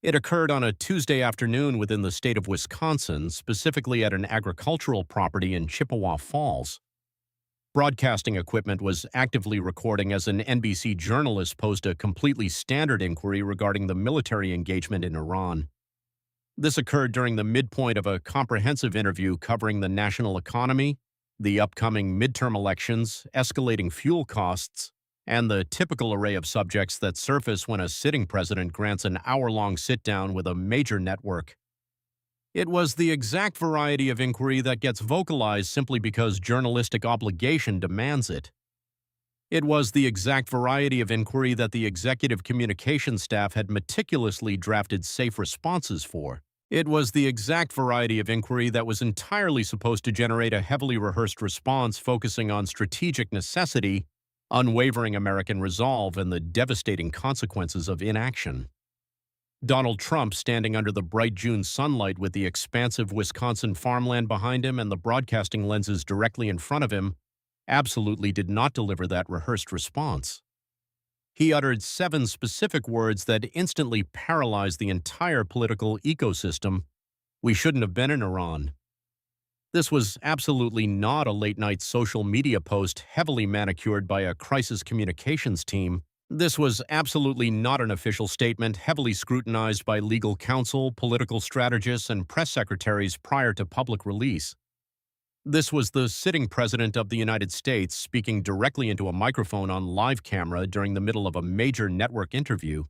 It occurred on a Tuesday afternoon within the state of Wisconsin, specifically at an agricultural property in Chippewa Falls. Broadcasting equipment was actively recording as an NBC journalist posed a completely standard inquiry regarding the military engagement in Iran. This occurred during the midpoint of a comprehensive interview covering the national economy, the upcoming midterm elections, escalating fuel costs, and the typical array of subjects that surface when a sitting president grants an hour-long sit-down with a major network. It was the exact variety of inquiry that gets vocalized simply because journalistic obligation demands it. It was the exact variety of inquiry that the executive communications staff had meticulously drafted safe responses for. It was the exact variety of inquiry that was entirely supposed to generate a heavily rehearsed response focusing on strategic necessity, unwavering American resolve, and the devastating consequences of inaction. Donald Trump, standing under the bright June sunlight with the expansive Wisconsin farmland behind him and the broadcasting lenses directly in front of him, absolutely did not deliver that rehearsed response. He uttered 7 specific words that instantly paralyzed the entire political ecosystem. We shouldn't have been in Iran. This was absolutely not a late-night social media post heavily manicured by a crisis communications team. This was absolutely not an official statement heavily scrutinized by legal counsel, political strategists, and press secretaries prior to public release. This was the sitting president of the United States speaking directly into a microphone on live camera during the middle of a major network interview.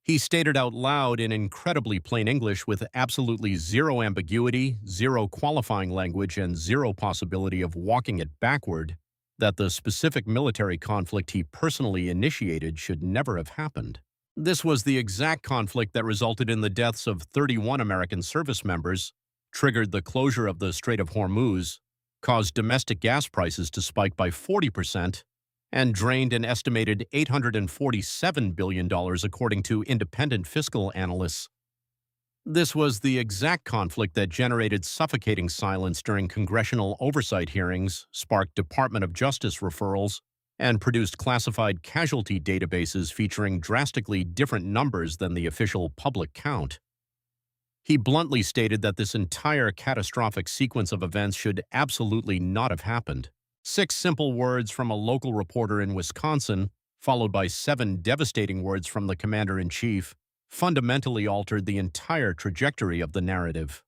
He stated out loud in incredibly plain English with absolutely zero ambiguity, zero qualifying language, and zero possibility of walking it backward that the specific military conflict he personally initiated should never have happened. This was the exact conflict that resulted in the deaths of 31 American service members, triggered the closure of the Strait of Hormuz, caused domestic gas prices to spike by 40%, and drained an estimated $847 billion according to independent fiscal analysts. This was the exact conflict that generated suffocating silence during congressional oversight hearings, sparked Department of Justice referrals, and produced classified casualty databases featuring drastically different numbers than the official public count. He bluntly stated that this entire catastrophic sequence of events should absolutely not have happened. 6 simple words from a local reporter in Wisconsin, followed by 7 devastating words from the commander-in-chief, fundamentally altered the entire trajectory of the narrative.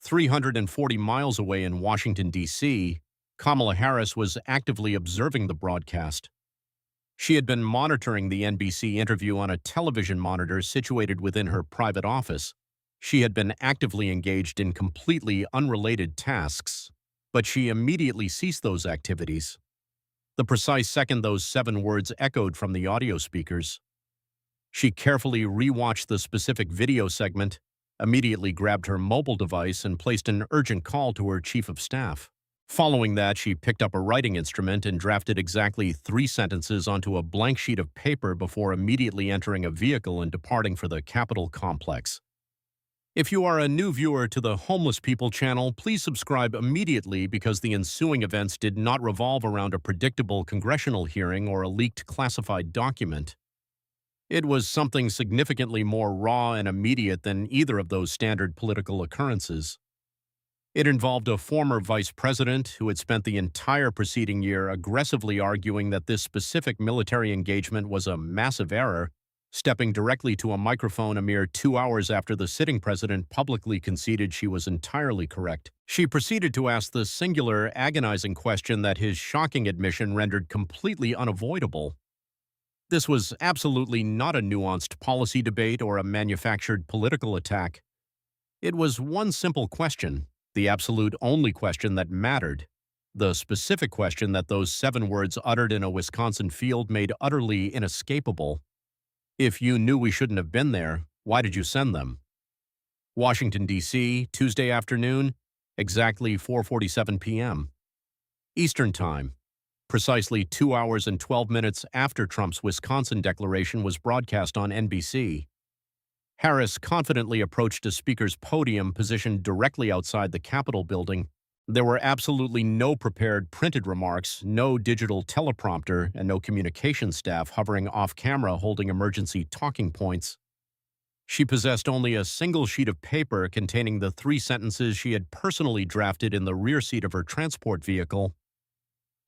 340 miles away in Washington, D.C., Kamala Harris was actively observing the broadcast. She had been monitoring the NBC interview on a television monitor situated within her private office. She had been actively engaged in completely unrelated tasks, but she immediately ceased those activities. The precise second those 7 words echoed from the audio speakers, she carefully rewatched the specific video segment, immediately grabbed her mobile device and placed an urgent call to her chief of staff. Following that, she picked up a writing instrument and drafted exactly 3 sentences onto a blank sheet of paper before immediately entering a vehicle and departing for the Capitol complex. If you are a new viewer to the Homeless People channel, please subscribe immediately because the ensuing events did not revolve around a predictable congressional hearing or a leaked classified document. It was something significantly more raw and immediate than either of those standard political occurrences. It involved a former vice president who had spent the entire preceding year aggressively arguing that this specific military engagement was a massive error, stepping directly to a microphone a mere 2 hours after the sitting president publicly conceded she was entirely correct. She proceeded to ask the singular, agonizing question that his shocking admission rendered completely unavoidable. This was absolutely not a nuanced policy debate or a manufactured political attack. It was one simple question, the absolute only question that mattered, the specific question that those 7 words uttered in a Wisconsin field made utterly inescapable. If you knew we shouldn't have been there, why did you send them? Washington, D.C., Tuesday afternoon, exactly 4:47 p.m. Eastern Time, precisely 2 hours and 12 minutes after Trump's Wisconsin declaration was broadcast on NBC. Harris confidently approached a speaker's podium positioned directly outside the Capitol building. There were absolutely no prepared printed remarks, no digital teleprompter, and no communications staff hovering off-camera holding emergency talking points. She possessed only a single sheet of paper containing the 3 sentences she had personally drafted in the rear seat of her transport vehicle.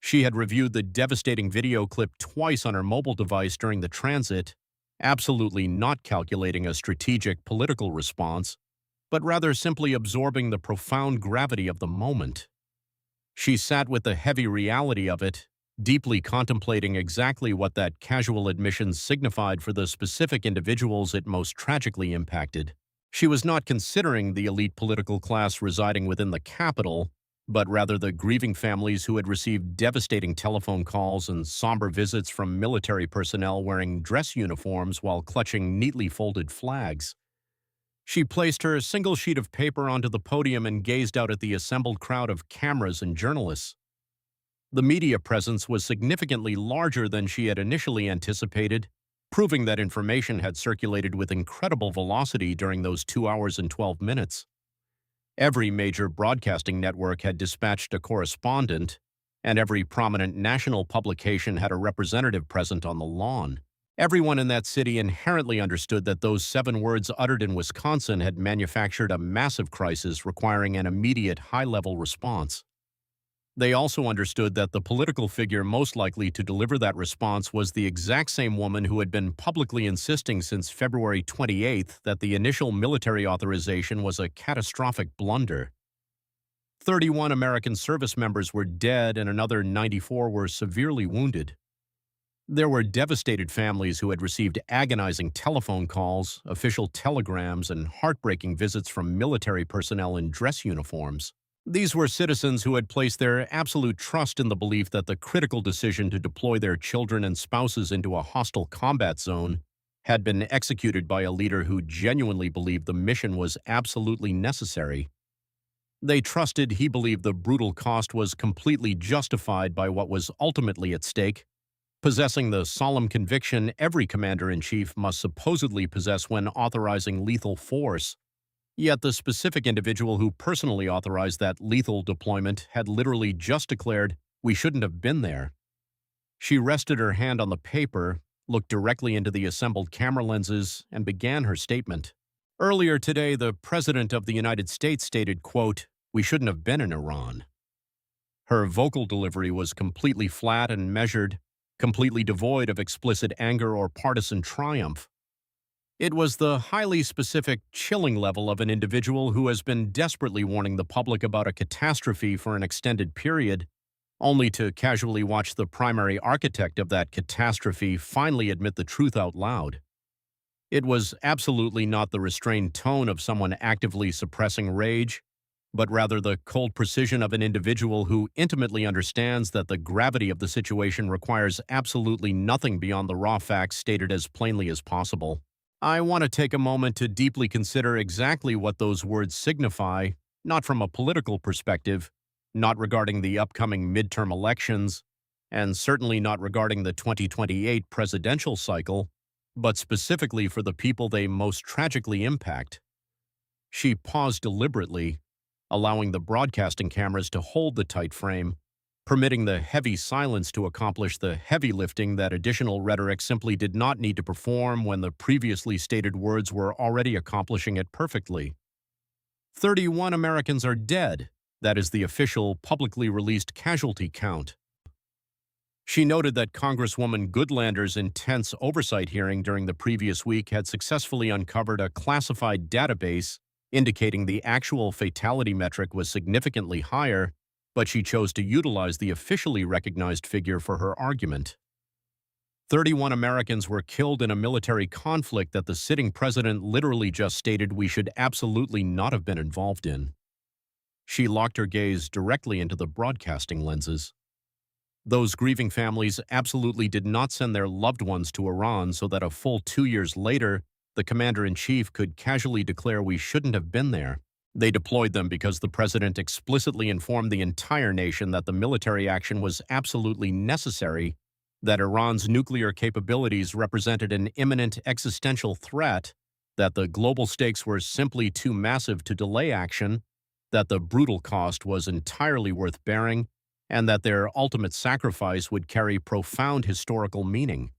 She had reviewed the devastating video clip twice on her mobile device during the transit, absolutely not calculating a strategic political response, but rather simply absorbing the profound gravity of the moment. She sat with the heavy reality of it, deeply contemplating exactly what that casual admission signified for the specific individuals it most tragically impacted. She was not considering the elite political class residing within the capital, but rather the grieving families who had received devastating telephone calls and somber visits from military personnel wearing dress uniforms while clutching neatly folded flags. She placed her single sheet of paper onto the podium and gazed out at the assembled crowd of cameras and journalists. The media presence was significantly larger than she had initially anticipated, proving that information had circulated with incredible velocity during those 2 hours and 12 minutes. Every major broadcasting network had dispatched a correspondent, and every prominent national publication had a representative present on the lawn. Everyone in that city inherently understood that those 7 words uttered in Wisconsin had manufactured a massive crisis requiring an immediate high-level response. They also understood that the political figure most likely to deliver that response was the exact same woman who had been publicly insisting since February 28th that the initial military authorization was a catastrophic blunder. 31 American service members were dead and another 94 were severely wounded. There were devastated families who had received agonizing telephone calls, official telegrams, and heartbreaking visits from military personnel in dress uniforms. These were citizens who had placed their absolute trust in the belief that the critical decision to deploy their children and spouses into a hostile combat zone had been executed by a leader who genuinely believed the mission was absolutely necessary. They trusted he believed the brutal cost was completely justified by what was ultimately at stake, possessing the solemn conviction every commander-in-chief must supposedly possess when authorizing lethal force. Yet the specific individual who personally authorized that lethal deployment had literally just declared, "We shouldn't have been there." She rested her hand on the paper, looked directly into the assembled camera lenses, and began her statement. Earlier today, the President of the United States stated, quote, "We shouldn't have been in Iran." Her vocal delivery was completely flat and measured, completely devoid of explicit anger or partisan triumph. It was the highly specific, chilling level of an individual who has been desperately warning the public about a catastrophe for an extended period, only to casually watch the primary architect of that catastrophe finally admit the truth out loud. It was absolutely not the restrained tone of someone actively suppressing rage, but rather the cold precision of an individual who intimately understands that the gravity of the situation requires absolutely nothing beyond the raw facts stated as plainly as possible. I want to take a moment to deeply consider exactly what those words signify, not from a political perspective, not regarding the upcoming midterm elections, and certainly not regarding the 2028 presidential cycle, but specifically for the people they most tragically impact. She paused deliberately, allowing the broadcasting cameras to hold the tight frame, permitting the heavy silence to accomplish the heavy lifting that additional rhetoric simply did not need to perform when the previously stated words were already accomplishing it perfectly. 31 Americans are dead. That is the official, publicly released casualty count. She noted that Congresswoman Goodlander's intense oversight hearing during the previous week had successfully uncovered a classified database indicating the actual fatality metric was significantly higher, but she chose to utilize the officially recognized figure for her argument. 31 Americans were killed in a military conflict that the sitting president literally just stated we should absolutely not have been involved in. She locked her gaze directly into the broadcasting lenses. Those grieving families absolutely did not send their loved ones to Iran so that a full 2 years later, the commander-in-chief could casually declare we shouldn't have been there. They deployed them because the president explicitly informed the entire nation that the military action was absolutely necessary, that Iran's nuclear capabilities represented an imminent existential threat, that the global stakes were simply too massive to delay action, that the brutal cost was entirely worth bearing, and that their ultimate sacrifice would carry profound historical meaning.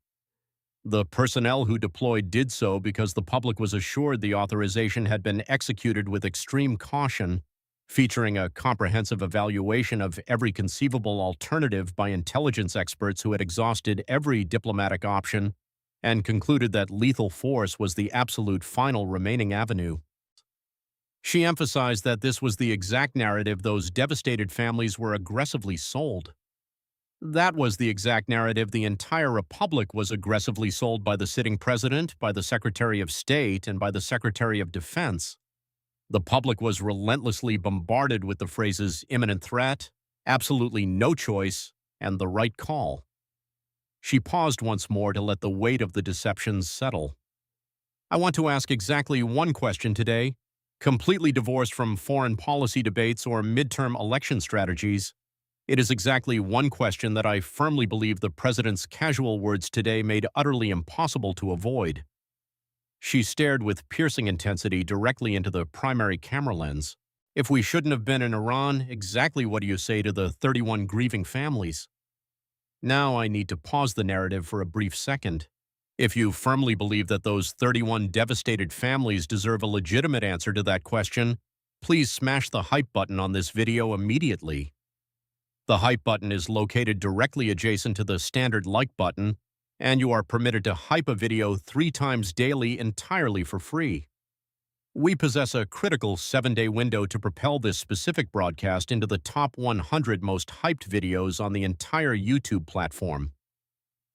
The personnel who deployed did so because the public was assured the authorization had been executed with extreme caution, featuring a comprehensive evaluation of every conceivable alternative by intelligence experts who had exhausted every diplomatic option and concluded that lethal force was the absolute final remaining avenue. She emphasized that this was the exact narrative those devastated families were aggressively sold. That was the exact narrative the entire republic was aggressively sold by the sitting president, by the Secretary of State, and by the Secretary of Defense. The public was relentlessly bombarded with the phrases imminent threat, absolutely no choice, and the right call. She paused once more to let the weight of the deceptions settle. I want to ask exactly one question today, completely divorced from foreign policy debates or midterm election strategies. It is exactly one question that I firmly believe the president's casual words today made utterly impossible to avoid. She stared with piercing intensity directly into the primary camera lens. If we shouldn't have been in Iran, exactly what do you say to the 31 grieving families? Now I need to pause the narrative for a brief second. If you firmly believe that those 31 devastated families deserve a legitimate answer to that question, please smash the hype button on this video immediately. The hype button is located directly adjacent to the standard like button, and you are permitted to hype a video 3 times daily entirely for free. We possess a critical 7-day window to propel this specific broadcast into the top 100 most hyped videos on the entire YouTube platform.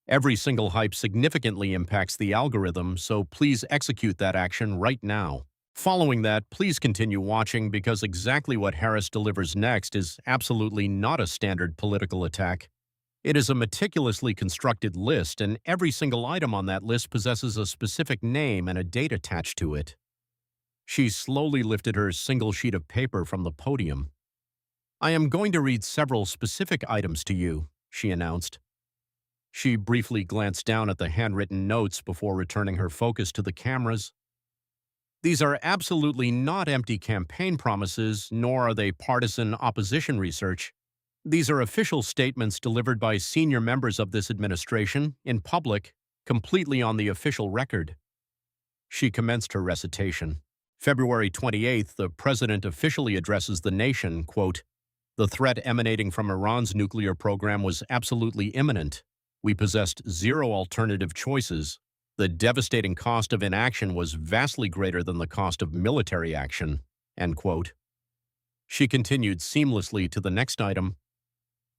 Every single hype significantly impacts the algorithm, so please execute that action right now. Following that, please continue watching because exactly what Harris delivers next is absolutely not a standard political attack. It is a meticulously constructed list, and every single item on that list possesses a specific name and a date attached to it. She slowly lifted her single sheet of paper from the podium. I am going to read several specific items to you, she announced. She briefly glanced down at the handwritten notes before returning her focus to the cameras. These are absolutely not empty campaign promises, nor are they partisan opposition research. These are official statements delivered by senior members of this administration, in public, completely on the official record. She commenced her recitation. February 28th, the president officially addresses the nation, quote, "The threat emanating from Iran's nuclear program was absolutely imminent. We possessed zero alternative choices. The devastating cost of inaction was vastly greater than the cost of military action." End quote. She continued seamlessly to the next item.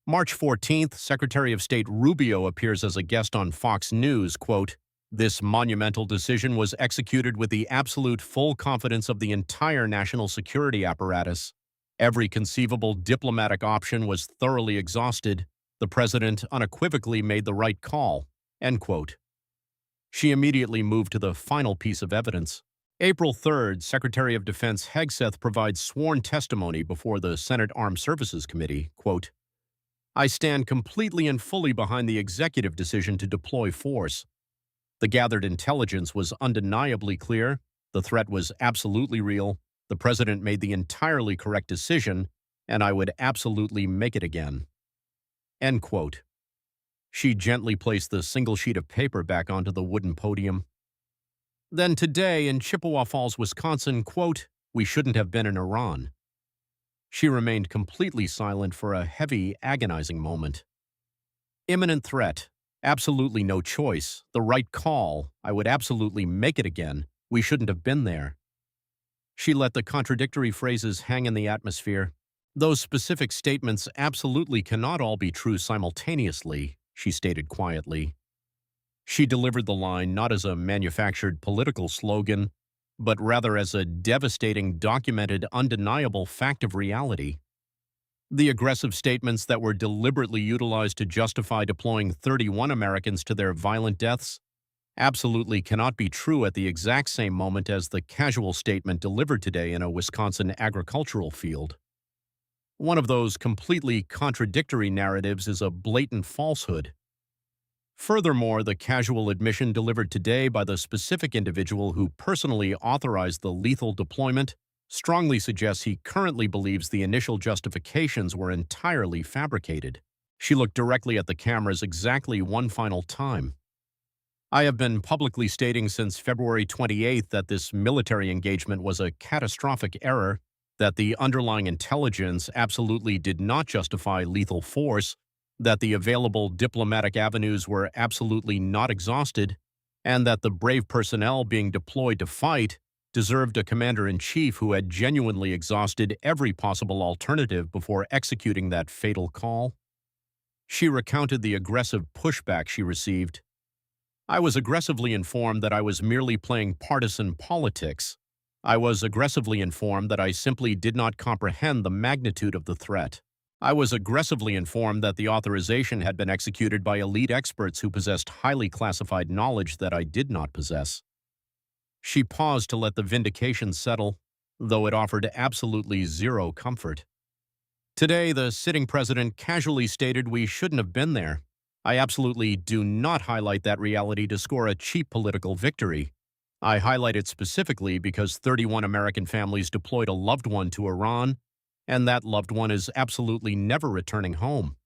March 14th, Secretary of State Rubio appears as a guest on Fox News, quote, "This monumental decision was executed with the absolute full confidence of the entire national security apparatus. Every conceivable diplomatic option was thoroughly exhausted. The president unequivocally made the right call." End quote. She immediately moved to the final piece of evidence. April 3rd, Secretary of Defense Hegseth provides sworn testimony before the Senate Armed Services Committee, quote, "I stand completely and fully behind the executive decision to deploy force. The gathered intelligence was undeniably clear, the threat was absolutely real, the president made the entirely correct decision, and I would absolutely make it again." End quote. She gently placed the single sheet of paper back onto the wooden podium. Then today in Chippewa Falls, Wisconsin, quote, "We shouldn't have been in Iran." She remained completely silent for a heavy, agonizing moment. Imminent threat. Absolutely no choice. The right call. I would absolutely make it again. We shouldn't have been there. She let the contradictory phrases hang in the atmosphere. Those specific statements absolutely cannot all be true simultaneously, she stated quietly. She delivered the line not as a manufactured political slogan, but rather as a devastating, documented, undeniable fact of reality. The aggressive statements that were deliberately utilized to justify deploying 31 Americans to their violent deaths absolutely cannot be true at the exact same moment as the casual statement delivered today in a Wisconsin agricultural field. One of those completely contradictory narratives is a blatant falsehood. Furthermore, the casual admission delivered today by the specific individual who personally authorized the lethal deployment strongly suggests he currently believes the initial justifications were entirely fabricated. She looked directly at the cameras exactly one final time. I have been publicly stating since February 28th that this military engagement was a catastrophic error, that the underlying intelligence absolutely did not justify lethal force, that the available diplomatic avenues were absolutely not exhausted, and that the brave personnel being deployed to fight deserved a commander-in-chief who had genuinely exhausted every possible alternative before executing that fatal call. She recounted the aggressive pushback she received. I was aggressively informed that I was merely playing partisan politics. I was aggressively informed that I simply did not comprehend the magnitude of the threat. I was aggressively informed that the authorization had been executed by elite experts who possessed highly classified knowledge that I did not possess. She paused to let the vindication settle, though it offered absolutely zero comfort. Today, the sitting president casually stated we shouldn't have been there. I absolutely do not highlight that reality to score a cheap political victory. I highlight it specifically because 31 American families deployed a loved one to Iran, and that loved one is absolutely never returning home.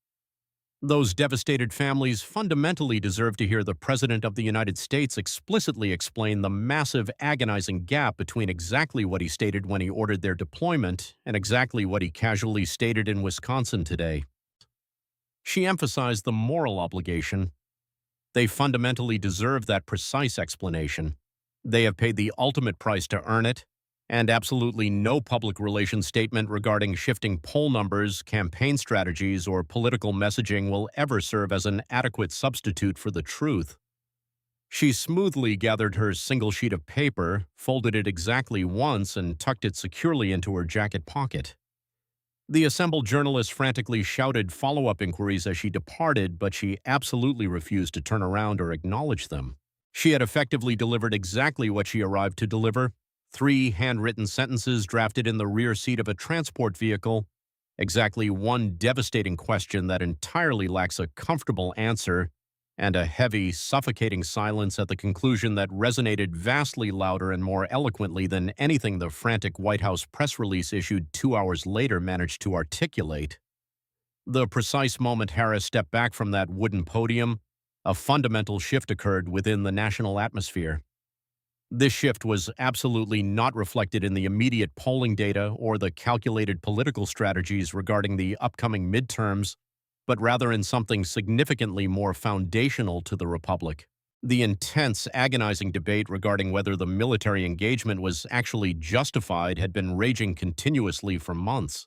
Those devastated families fundamentally deserve to hear the President of the United States explicitly explain the massive, agonizing gap between exactly what he stated when he ordered their deployment and exactly what he casually stated in Wisconsin today. She emphasized the moral obligation. They fundamentally deserve that precise explanation. They have paid the ultimate price to earn it, and absolutely no public relations statement regarding shifting poll numbers, campaign strategies, or political messaging will ever serve as an adequate substitute for the truth. She smoothly gathered her single sheet of paper, folded it exactly once, and tucked it securely into her jacket pocket. The assembled journalists frantically shouted follow-up inquiries as she departed, but she absolutely refused to turn around or acknowledge them. She had effectively delivered exactly what she arrived to deliver: 3 handwritten sentences drafted in the rear seat of a transport vehicle, exactly one devastating question that entirely lacks a comfortable answer, and a heavy, suffocating silence at the conclusion that resonated vastly louder and more eloquently than anything the frantic White House press release issued 2 hours later managed to articulate. The precise moment Harris stepped back from that wooden podium, a fundamental shift occurred within the national atmosphere. This shift was absolutely not reflected in the immediate polling data or the calculated political strategies regarding the upcoming midterms, but rather in something significantly more foundational to the republic: the intense, agonizing debate regarding whether the military engagement was actually justified had been raging continuously for months.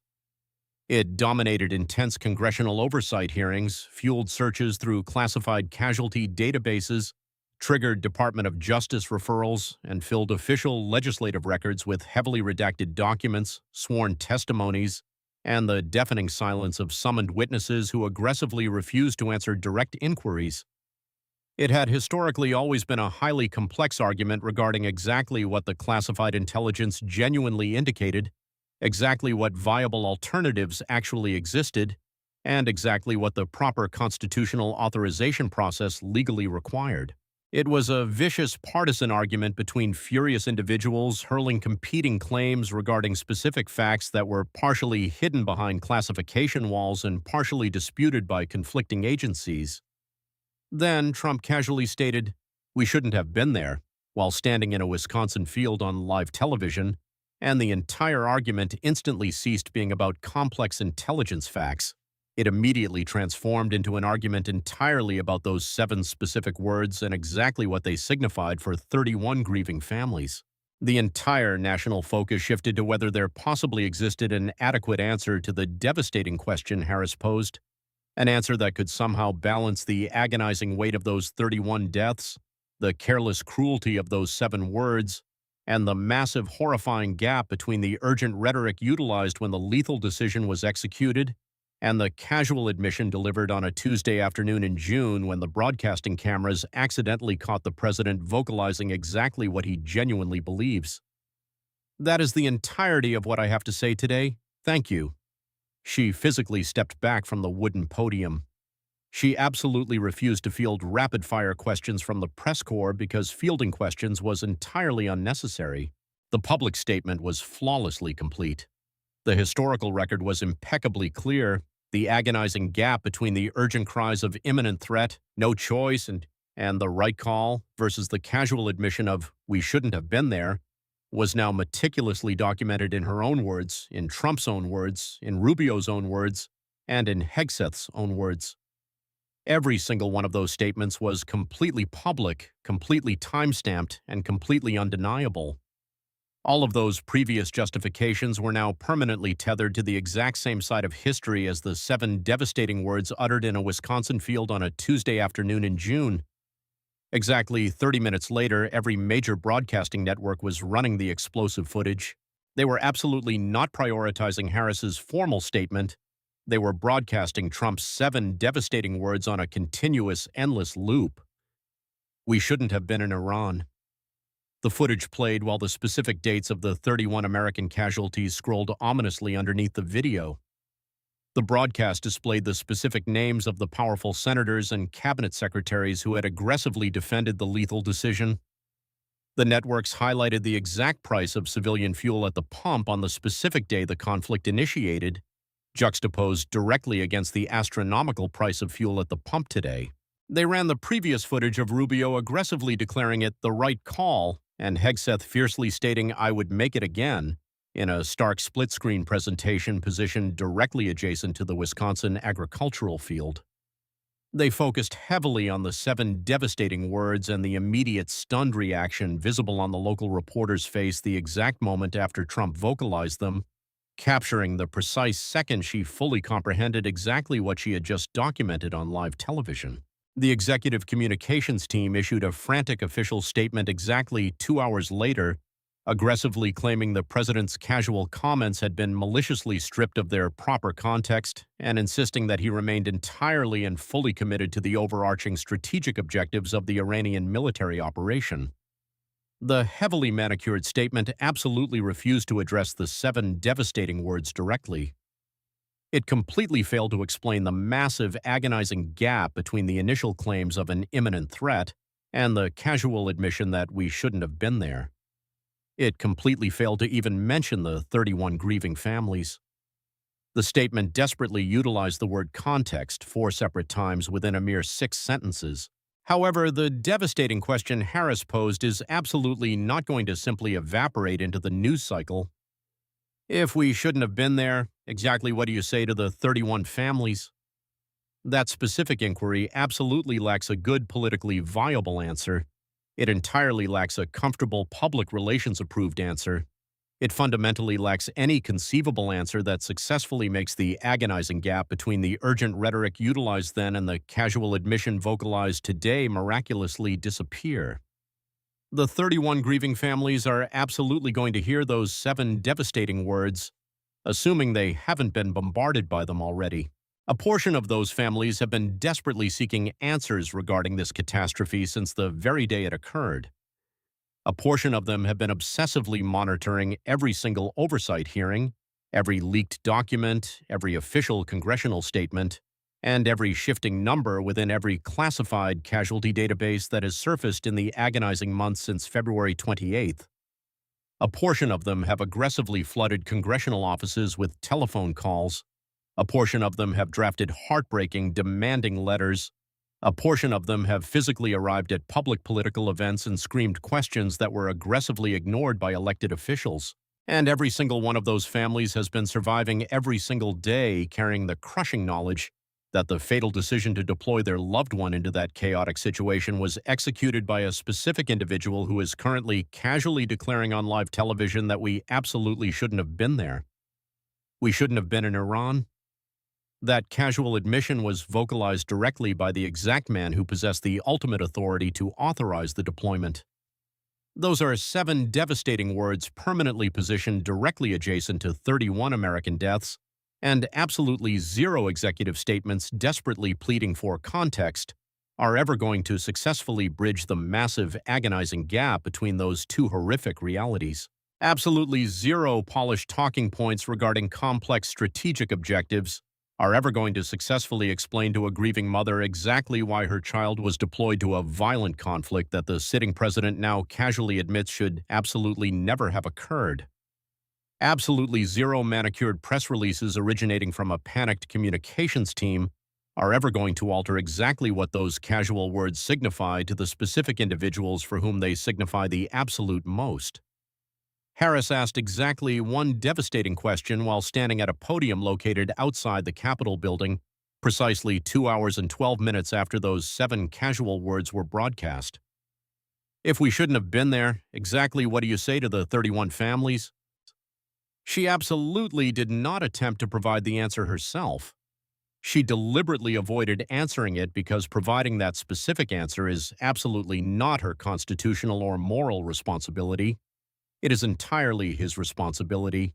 It dominated intense congressional oversight hearings, fueled searches through classified casualty databases, triggered Department of Justice referrals, and filled official legislative records with heavily redacted documents, sworn testimonies, and the deafening silence of summoned witnesses who aggressively refused to answer direct inquiries. It had historically always been a highly complex argument regarding exactly what the classified intelligence genuinely indicated, exactly what viable alternatives actually existed, and exactly what the proper constitutional authorization process legally required. It was a vicious partisan argument between furious individuals hurling competing claims regarding specific facts that were partially hidden behind classification walls and partially disputed by conflicting agencies. Then Trump casually stated, "We shouldn't have been there," while standing in a Wisconsin field on live television, and the entire argument instantly ceased being about complex intelligence facts. It immediately transformed into an argument entirely about those 7 specific words and exactly what they signified for 31 grieving families. The entire national focus shifted to whether there possibly existed an adequate answer to the devastating question Harris posed, an answer that could somehow balance the agonizing weight of those 31 deaths, the careless cruelty of those 7 words, and the massive, horrifying gap between the urgent rhetoric utilized when the lethal decision was executed and the casual admission delivered on a Tuesday afternoon in June when the broadcasting cameras accidentally caught the president vocalizing exactly what he genuinely believes. That is the entirety of what I have to say today. Thank you. She physically stepped back from the wooden podium. She absolutely refused to field rapid-fire questions from the press corps because fielding questions was entirely unnecessary. The public statement was flawlessly complete. The historical record was impeccably clear. The agonizing gap between the urgent cries of imminent threat, no choice, and and the right call versus the casual admission of "we shouldn't have been there" was now meticulously documented in her own words, in Trump's own words, in Rubio's own words, and in Hegseth's own words. Every single one of those statements was completely public, completely time-stamped, and completely undeniable. All of those previous justifications were now permanently tethered to the exact same side of history as the 7 devastating words uttered in a Wisconsin field on a Tuesday afternoon in June. Exactly 30 minutes later, every major broadcasting network was running the explosive footage. They were absolutely not prioritizing Harris's formal statement. They were broadcasting Trump's 7 devastating words on a continuous, endless loop. "We shouldn't have been in Iran." The footage played while the specific dates of the 31 American casualties scrolled ominously underneath the video. The broadcast displayed the specific names of the powerful senators and cabinet secretaries who had aggressively defended the lethal decision. The networks highlighted the exact price of civilian fuel at the pump on the specific day the conflict initiated, juxtaposed directly against the astronomical price of fuel at the pump today. They ran the previous footage of Rubio aggressively declaring it the right call and Hegseth fiercely stating "I would make it again" in a stark split-screen presentation positioned directly adjacent to the Wisconsin agricultural field. They focused heavily on the 7 devastating words and the immediate stunned reaction visible on the local reporter's face the exact moment after Trump vocalized them, capturing the precise second she fully comprehended exactly what she had just documented on live television. The executive communications team issued a frantic official statement exactly 2 hours later, aggressively claiming the president's casual comments had been maliciously stripped of their proper context and insisting that he remained entirely and fully committed to the overarching strategic objectives of the Iranian military operation. The heavily manicured statement absolutely refused to address the 7 devastating words directly. It completely failed to explain the massive, agonizing gap between the initial claims of an imminent threat and the casual admission that we shouldn't have been there. It completely failed to even mention the 31 grieving families. The statement desperately utilized the word context 4 separate times within a mere 6 sentences. However, the devastating question Harris posed is absolutely not going to simply evaporate into the news cycle. If we shouldn't have been there, exactly what do you say to the 31 families? That specific inquiry absolutely lacks a good politically viable answer. It entirely lacks a comfortable public relations-approved answer. It fundamentally lacks any conceivable answer that successfully makes the agonizing gap between the urgent rhetoric utilized then and the casual admission vocalized today miraculously disappear. The 31 grieving families are absolutely going to hear those 7 devastating words, assuming they haven't been bombarded by them already. A portion of those families have been desperately seeking answers regarding this catastrophe since the very day it occurred. A portion of them have been obsessively monitoring every single oversight hearing, every leaked document, every official congressional statement, and every shifting number within every classified casualty database that has surfaced in the agonizing months since February 28th. A portion of them have aggressively flooded congressional offices with telephone calls. A portion of them have drafted heartbreaking, demanding letters. A portion of them have physically arrived at public political events and screamed questions that were aggressively ignored by elected officials. And every single one of those families has been surviving every single day carrying the crushing knowledge that the fatal decision to deploy their loved one into that chaotic situation was executed by a specific individual who is currently casually declaring on live television that we absolutely shouldn't have been there. We shouldn't have been in Iran. That casual admission was vocalized directly by the exact man who possessed the ultimate authority to authorize the deployment. Those are 7 devastating words permanently positioned directly adjacent to 31 American deaths, and absolutely 0 executive statements desperately pleading for context are ever going to successfully bridge the massive, agonizing gap between those 2 horrific realities. Absolutely 0 polished talking points regarding complex strategic objectives are ever going to successfully explain to a grieving mother exactly why her child was deployed to a violent conflict that the sitting president now casually admits should absolutely never have occurred. Absolutely 0 manicured press releases originating from a panicked communications team are ever going to alter exactly what those casual words signify to the specific individuals for whom they signify the absolute most. Harris asked exactly one devastating question while standing at a podium located outside the Capitol building, precisely 2 hours and 12 minutes after those 7 casual words were broadcast. If we shouldn't have been there, exactly what do you say to the 31 families? She absolutely did not attempt to provide the answer herself. She deliberately avoided answering it because providing that specific answer is absolutely not her constitutional or moral responsibility. It is entirely his responsibility.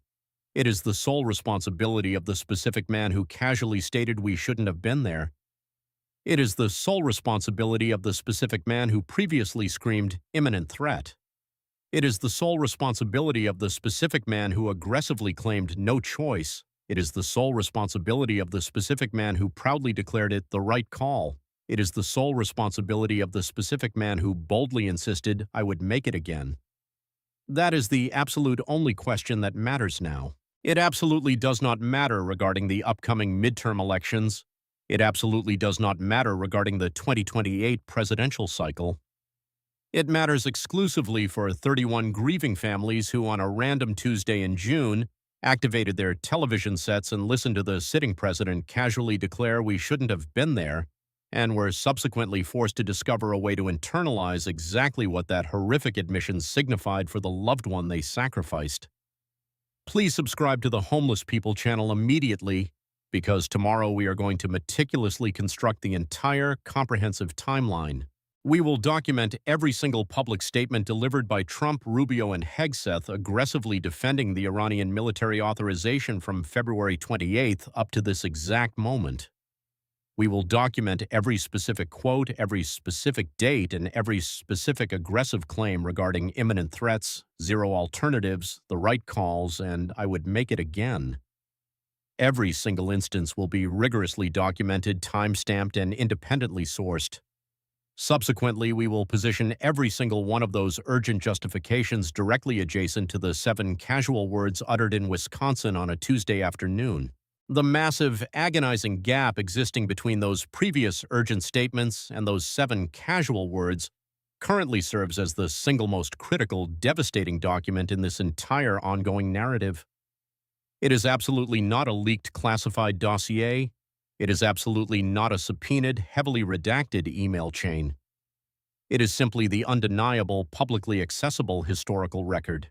It is the sole responsibility of the specific man who casually stated we shouldn't have been there. It is the sole responsibility of the specific man who previously screamed imminent threat. It is the sole responsibility of the specific man who aggressively claimed no choice. It is the sole responsibility of the specific man who proudly declared it the right call. It is the sole responsibility of the specific man who boldly insisted I would make it again. That is the absolute only question that matters now. It absolutely does not matter regarding the upcoming midterm elections. It absolutely does not matter regarding the 2028 presidential cycle. It matters exclusively for 31 grieving families who on a random Tuesday in June activated their television sets and listened to the sitting president casually declare we shouldn't have been there, and were subsequently forced to discover a way to internalize exactly what that horrific admission signified for the loved one they sacrificed. Please subscribe to the Homeless People channel immediately, because tomorrow we are going to meticulously construct the entire comprehensive timeline. We will document every single public statement delivered by Trump, Rubio, and Hegseth aggressively defending the Iranian military authorization from February 28th up to this exact moment. We will document every specific quote, every specific date, and every specific aggressive claim regarding imminent threats, zero alternatives, the right calls, and I would make it again. Every single instance will be rigorously documented, time-stamped, and independently sourced. Subsequently, we will position every single one of those urgent justifications directly adjacent to the 7 casual words uttered in Wisconsin on a Tuesday afternoon. The massive, agonizing gap existing between those previous urgent statements and those 7 casual words currently serves as the single most critical, devastating document in this entire ongoing narrative. It is absolutely not a leaked classified dossier. It is absolutely not a subpoenaed, heavily redacted email chain. It is simply the undeniable, publicly accessible historical record.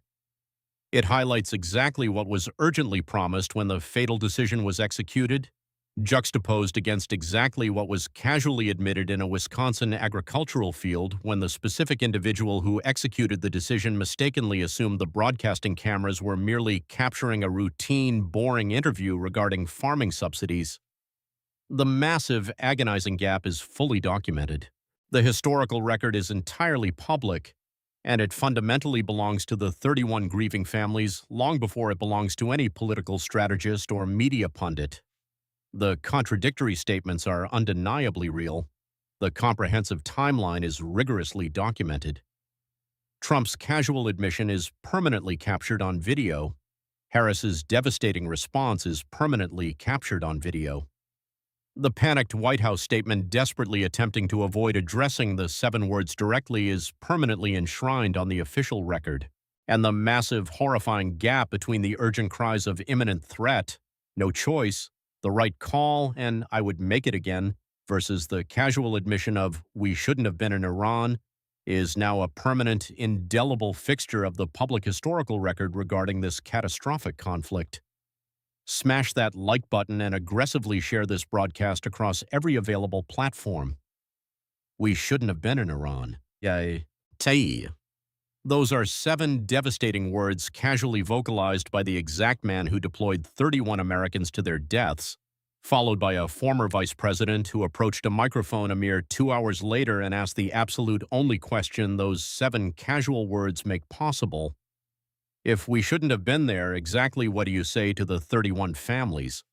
It highlights exactly what was urgently promised when the fatal decision was executed, juxtaposed against exactly what was casually admitted in a Wisconsin agricultural field when the specific individual who executed the decision mistakenly assumed the broadcasting cameras were merely capturing a routine, boring interview regarding farming subsidies. The massive, agonizing gap is fully documented. The historical record is entirely public, and it fundamentally belongs to the 31 grieving families long before it belongs to any political strategist or media pundit. The contradictory statements are undeniably real. The comprehensive timeline is rigorously documented. Trump's casual admission is permanently captured on video. Harris's devastating response is permanently captured on video. The panicked White House statement desperately attempting to avoid addressing the 7 words directly is permanently enshrined on the official record. And the massive, horrifying gap between the urgent cries of imminent threat, no choice, the right call, and I would make it again, versus the casual admission of we shouldn't have been in Iran, is now a permanent, indelible fixture of the public historical record regarding this catastrophic conflict. Smash that like button and aggressively share this broadcast across every available platform. We shouldn't have been in Iran. Those are 7 devastating words casually vocalized by the exact man who deployed 31 Americans to their deaths, followed by a former vice president who approached a microphone a mere 2 hours later and asked the absolute only question those 7 casual words make possible. If we shouldn't have been there, exactly what do you say to the 31 families?